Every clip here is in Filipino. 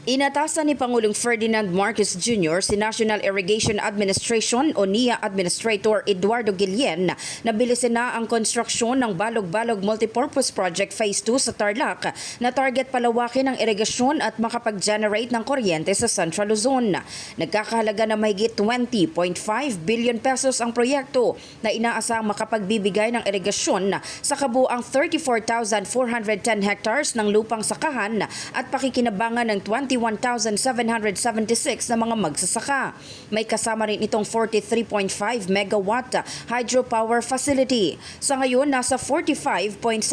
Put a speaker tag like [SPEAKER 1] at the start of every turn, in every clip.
[SPEAKER 1] Inatasan ni Pangulong Ferdinand Marcos Jr. si National Irrigation Administration o NIA Administrator Eduardo Guillen na bilisin na ang konstruksyon ng Balog-Balog Multipurpose Project Phase 2 sa Tarlac na target palawakin ang irigasyon at makapag-generate ng kuryente sa Central Luzon. Nagkakahalaga na mahigit 20.5 billion pesos ang proyekto na inaasang makapagbibigay ng irigasyon sa kabuang 34,410 hectares ng lupang sakahan at pakikinabangan ng 21,776 na mga magsasaka. May kasama rin itong 43.5 megawatt hydropower facility. Sa ngayon, nasa 45.79%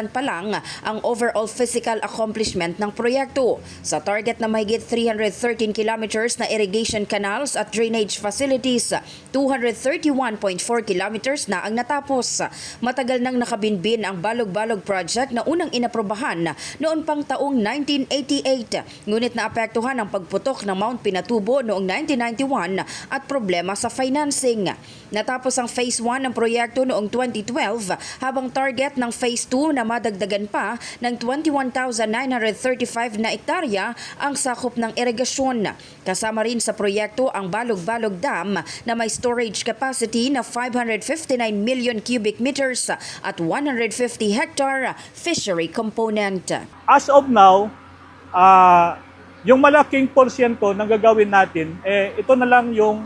[SPEAKER 1] pa lang ang overall physical accomplishment ng proyekto. Sa target na mahigit 313 kilometers na irrigation canals at drainage facilities, 231.4 kilometers na ang natapos. Matagal nang nakabinbin ang Balog-Balog project na unang inaprobahan noon pang taong 1988. Ngunit naapektuhan ang pagputok ng Mount Pinatubo noong 1991 at problema sa financing. Natapos ang Phase 1 ng proyekto noong 2012 habang target ng Phase 2 na madagdagan pa ng 21,935 na hektarya ang sakop ng irigasyon. Kasama rin sa proyekto ang Balog-Balog Dam na may storage capacity na 559 million cubic meters at 150 hectare fishery component.
[SPEAKER 2] As of now, yung malaking porsyento ng gagawin natin, ito na lang yung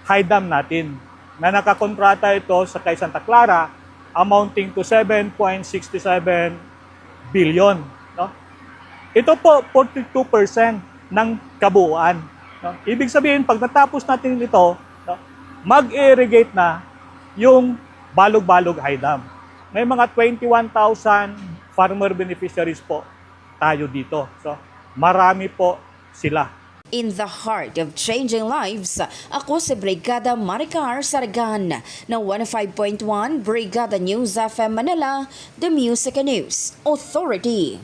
[SPEAKER 2] high dam natin na nakakontrata ito sa kay Santa Clara amounting to 7.67 billion. No? Ito po 42% ng kabuuan. No? Ibig sabihin, pag natapos natin ito, no, mag-irrigate na yung Balog-Balog High Dam. May mga 21,000 farmer beneficiaries po tayo dito. So, marami po sila.
[SPEAKER 1] In the heart of changing lives, ako si Brigada Maricar Sargan ng 105.1 Brigada News FM Manila, The Music and News Authority.